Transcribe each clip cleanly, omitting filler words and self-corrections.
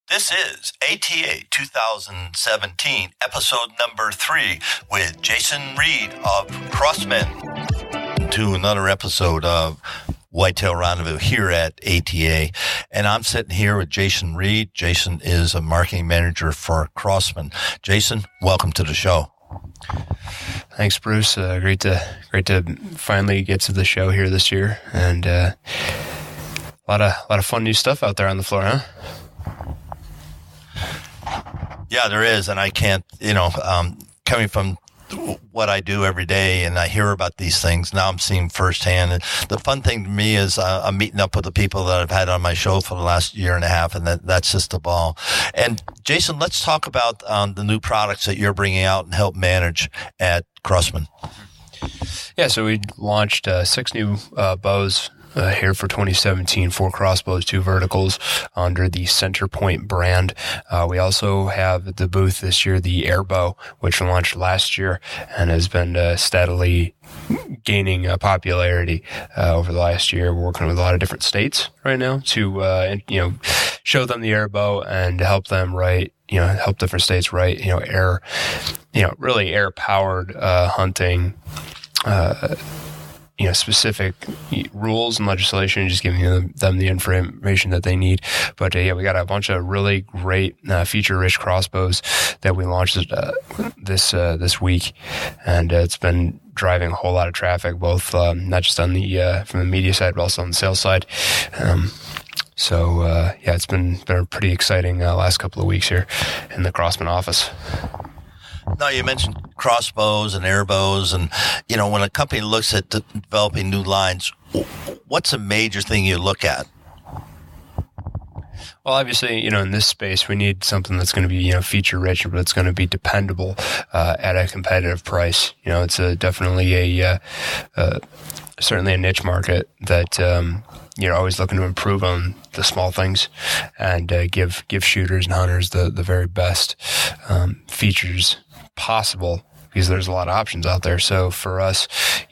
This is ATA 2017, episode number 3 with Jason Reid of Crosman. To another episode of Whitetail Rendezvous here at ATA. And I'm sitting here with Jason Reid. Jason is a marketing manager for Crosman. Jason, welcome to the show. Thanks, Bruce. Great to finally get to the show here this year, and a lot of fun new stuff out there on the floor, huh? Yeah, there is, and I can't, coming from what I do every day, and I hear about these things. Now I'm seeing firsthand. And the fun thing to me is I'm meeting up with the people that I've had on my show for the last year and a half, and that's just the ball. And Jason, let's talk about the new products that you're bringing out and help manage at Crosman. Yeah, so we launched 6 new bows here for 2017, 4 crossbows, 2 verticals under the Centerpoint brand. We also have the booth this year, the Airbow, which launched last year and has been steadily gaining popularity over the last year. We're working with a lot of different states right now to show them the Airbow and help them help different states write really air powered hunting specific rules and legislation, just giving them the information that they need. But we got a bunch of really great feature-rich crossbows that we launched this week, and it's been driving a whole lot of traffic, both not just on the from the media side, but also on the sales side. It's been a pretty exciting last couple of weeks here in the Crosman office. Now, you mentioned crossbows and airbows, and, when a company looks at developing new lines, what's a major thing you look at? Well, obviously, in this space, we need something that's going to be, feature-rich, but it's going to be dependable at a competitive price. It's definitely certainly a niche market that you're always looking to improve on the small things and give shooters and hunters the very best features possible, because there's a lot of options out there. So for us,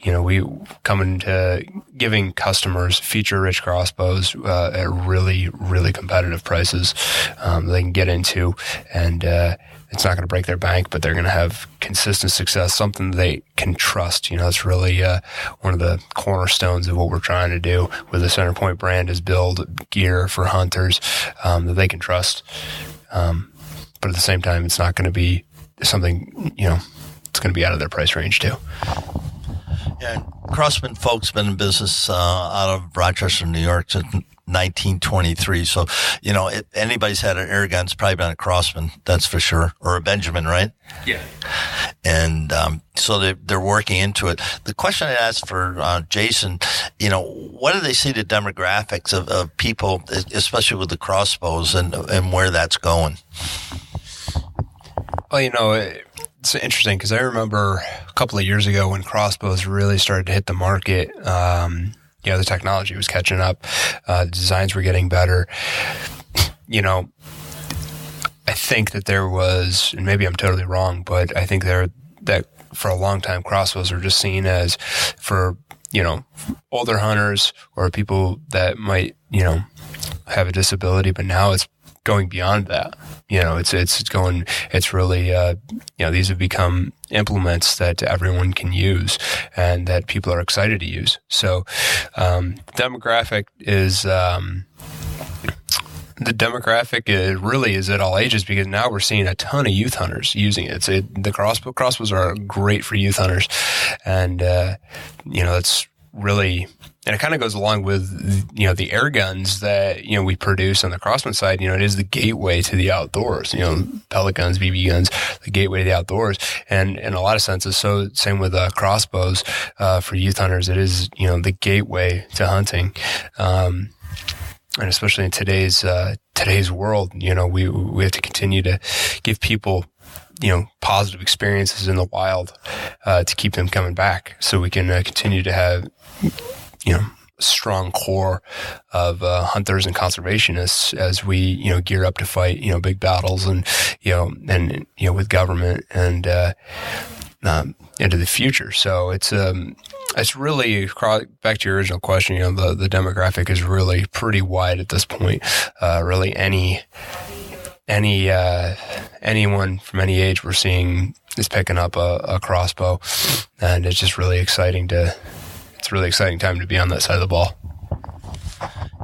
we come into giving customers feature-rich crossbows at really, really competitive prices they can get into, and it's not going to break their bank, but they're going to have consistent success, something they can trust. It's really one of the cornerstones of what we're trying to do with the Centerpoint brand, is build gear for hunters that they can trust. But at the same time, it's not going to be something, it's going to be out of their price range too. Yeah, Crosman folks been in business out of Rochester, New York since 1923. So, if anybody's had an air gun, it's probably been a Crosman, that's for sure, or a Benjamin, right? Yeah. And so they're working into it. The question I asked for Jason, what do they see the demographics of people, especially with the crossbows, and where that's going? Well, it's interesting because I remember a couple of years ago when crossbows really started to hit the market. The technology was catching up. The designs were getting better. I think that there was, and maybe I'm totally wrong, but I think that for a long time crossbows were just seen as for, older hunters or people that might, have a disability, but now it's going beyond that. It's really, these have become implements that everyone can use and that people are excited to use. So, demographic is, really is at all ages, because now we're seeing a ton of youth hunters using it. The crossbows are great for youth hunters, and, that's really, and it kind of goes along with, the air guns that, we produce on the Crosman side. It is the gateway to the outdoors, pellet guns, BB guns, the gateway to the outdoors. And in a lot of senses, so same with crossbows for youth hunters, it is, the gateway to hunting. And especially in today's world, we have to continue to give people, positive experiences in the wild to keep them coming back, so we can continue to have, strong core of hunters and conservationists as we, gear up to fight, big battles and with government and into the future. So it's really, back to your original question, the demographic is really pretty wide at this point. Really any anyone from any age we're seeing is picking up a crossbow, and it's just really exciting it's a really exciting time to be on that side of the ball.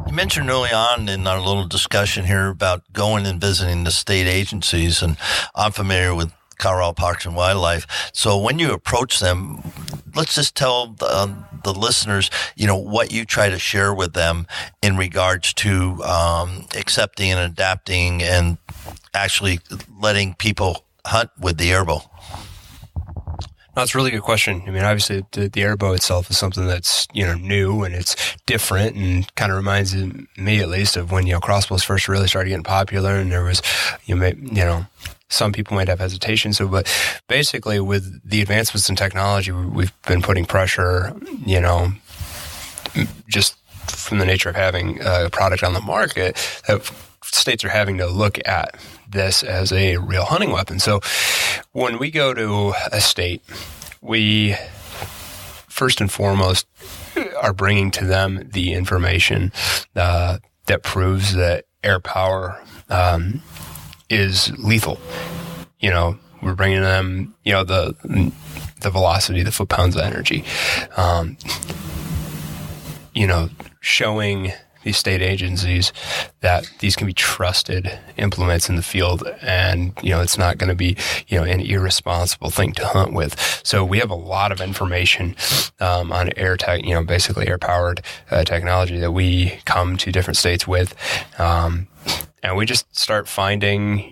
You mentioned early on in our little discussion here about going and visiting the state agencies, and I'm familiar with Colorado Parks and Wildlife. So when you approach them, let's just tell the listeners, what you try to share with them in regards to accepting and adapting and actually letting people hunt with the Airbow. No, that's a really good question. I mean, obviously, the Airbow itself is something that's, new and it's different, and kind of reminds me, at least, of when, crossbows first really started getting popular, and there was, some people might have hesitation. So, but basically, with the advancements in technology, we've been putting pressure, just from the nature of having a product on the market, that states are having to look at this as a real hunting weapon. So when we go to a state, we first and foremost are bringing to them the information that proves that air power is lethal. We're bringing them, the velocity, the foot-pounds of energy, showing these state agencies that these can be trusted implements in the field, and it's not going to be an irresponsible thing to hunt with. So we have a lot of information on air tech, basically air powered technology that we come to different states with, and we just start finding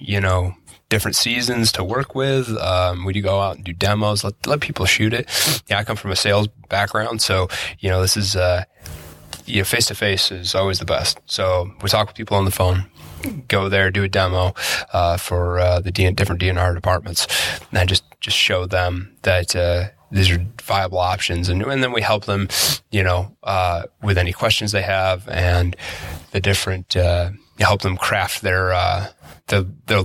different seasons to work with. We do go out and do demos, let people shoot it. Yeah, I come from a sales background, so this is face-to-face is always the best. So we talk with people on the phone, go there, do a demo for the different DNR departments, and just show them that these are viable options, and then we help them, with any questions they have, and the different help them craft their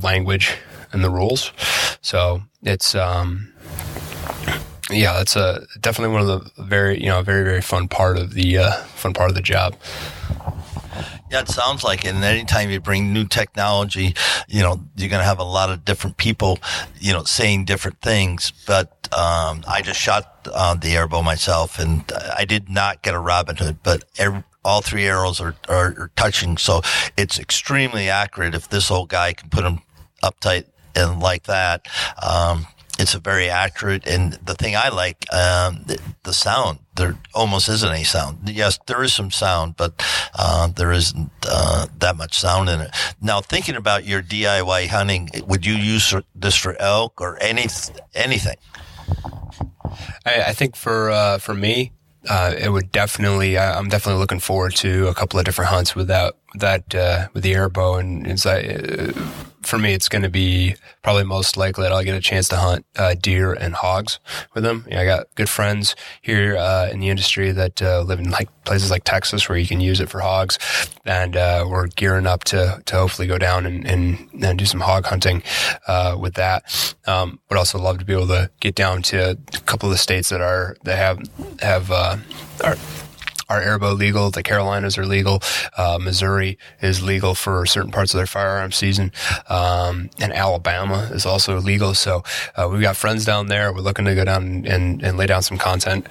language and the rules. So it's that's definitely one of the very very fun part of the job. Yeah, it sounds like it. And anytime you bring new technology, you're going to have a lot of different people, saying different things. But I just shot the Airbow myself, and I did not get a Robin Hood, but all three arrows are touching. So it's extremely accurate. If this old guy can put them uptight and like that, it's a very accurate, and the thing I like, the sound, there almost isn't any sound. Yes, there is some sound, but there isn't that much sound in it. Now, thinking about your DIY hunting, would you use this for elk or anything? I think for me, it would definitely. I'm definitely looking forward to a couple of different hunts with the Airbow, and inside. For me, it's going to be probably most likely that I'll get a chance to hunt deer and hogs with them. I got good friends here in the industry that live in places like Texas where you can use it for hogs, and we're gearing up to hopefully go down and do some hog hunting with that. Would also love to be able to get down to a couple of the states that are Airbow legal. The Carolinas are legal. Missouri is legal for certain parts of their firearm season. And Alabama is also legal. So, we've got friends down there. We're looking to go down and lay down some content,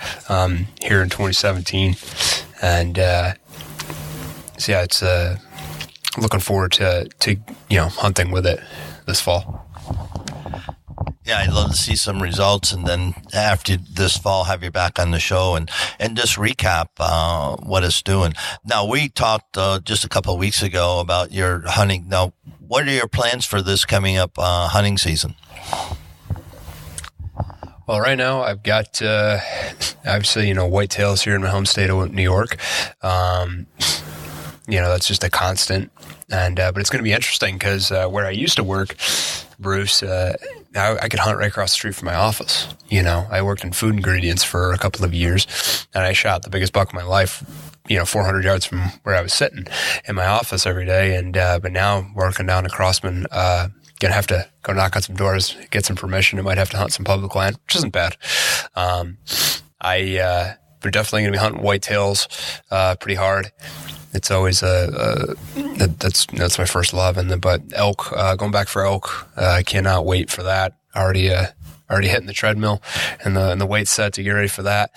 here in 2017. And, so yeah, it's, looking forward to hunting with it this fall. Yeah, I'd love to see some results, and then after this fall, have you back on the show and just recap what it's doing. Now, we talked just a couple of weeks ago about your hunting. Now, what are your plans for this coming up hunting season? Well, right now I've got obviously whitetails here in my home state of New York. That's just a constant, and but it's going to be interesting because where I used to work, Bruce, I could hunt right across the street from my office. I worked in food ingredients for a couple of years, and I shot the biggest buck of my life, 400 yards from where I was sitting in my office every day. And but now working down at Crosman, gonna have to go knock on some doors, get some permission. I might have to hunt some public land, which isn't bad. We're definitely gonna be hunting whitetails pretty hard. it's always that's my first love. But elk, going back for elk, I cannot wait for that. Already hitting the treadmill, and the weight's set to get ready for that.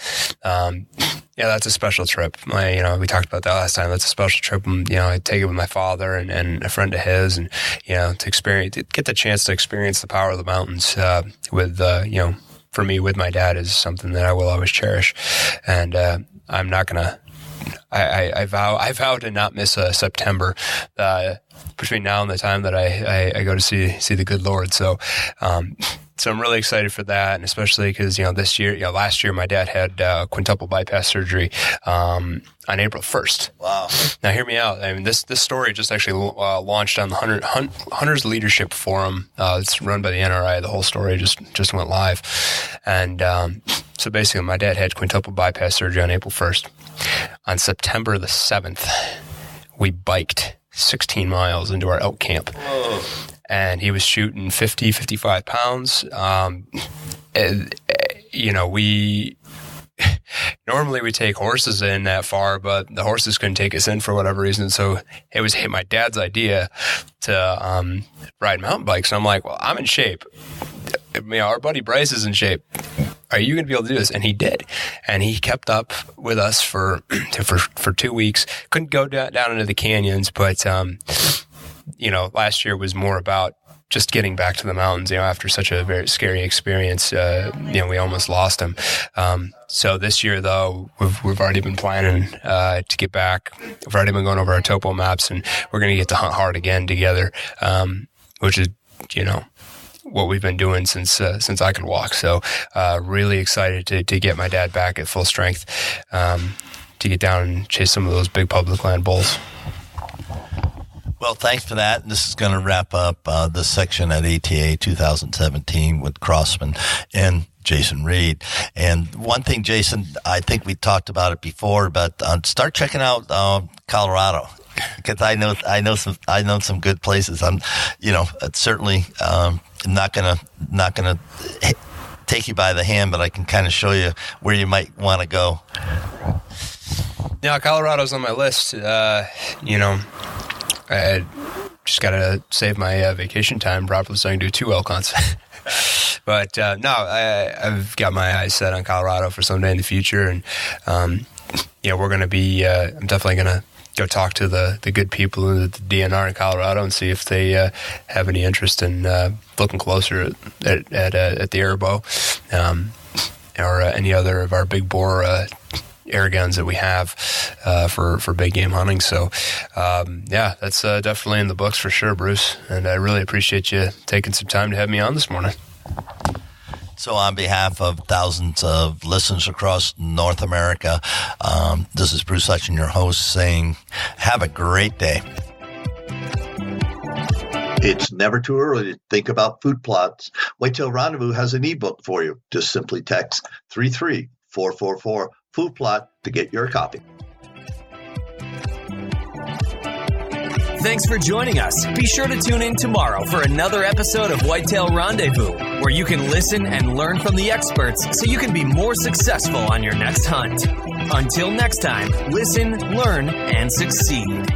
Yeah, that's a special trip. We talked about that last time. That's a special trip. I take it with my father and a friend of his, and to get the chance to experience the power of the mountains with for me with my dad is something that I will always cherish. And I'm not gonna. I vow to not miss September between now and the time that I go to see the good Lord. So I'm really excited for that, and especially because last year my dad had quintuple bypass surgery on April 1st. Wow! Now hear me out. I mean, this story just actually launched on the Hunters Leadership Forum. It's run by the NRI. The whole story just went live, and so basically my dad had quintuple bypass surgery on April 1st. On September the 7th, we biked 16 miles into our elk camp. Whoa. And he was shooting 50, 55 pounds. We normally we take horses in that far, but the horses couldn't take us in for whatever reason. So it was my dad's idea to ride mountain bikes. And I'm like, well, I'm in shape. Our buddy Bryce is in shape. Are you going to be able to do this? And he did. And he kept up with us for 2 weeks. Couldn't go down into the canyons, but last year was more about just getting back to the mountains, after such a very scary experience. We almost lost him. So this year, though, we've already been planning to get back. We've already been going over our topo maps, and we're going to get to hunt hard again together, which is, what we've been doing since I could walk. So really excited to get my dad back at full strength to get down and chase some of those big public land bulls. Well, thanks for that. This is going to wrap up this section at ATA 2017 with Crosman and Jason Reid. And one thing, Jason, I think we talked about it before, but start checking out Colorado, because I know some good places. It's certainly not gonna take you by the hand, but I can kind of show you where you might want to go. Yeah, Colorado's on my list. I just got to save my vacation time properly so I can do 2 elk hunts. But I've got my eyes set on Colorado for someday in the future, and we're going to be. I'm definitely going to go talk to the good people in the DNR in Colorado and see if they have any interest in looking closer at the Airbow or any other of our big bore air guns that we have for big game hunting. So that's definitely in the books for sure, Bruce. And I really appreciate you taking some time to have me on this morning. So on behalf of thousands of listeners across North America, this is Bruce Hutchin, your host, saying have a great day. It's never too early to think about food plots. Whitetail Rendezvous has an ebook for you. Just simply text 33444 food plot to get your copy. Thanks for joining us. Be sure to tune in tomorrow for another episode of Whitetail Rendezvous, where you can listen and learn from the experts so you can be more successful on your next hunt. Until next time, listen, learn, and succeed.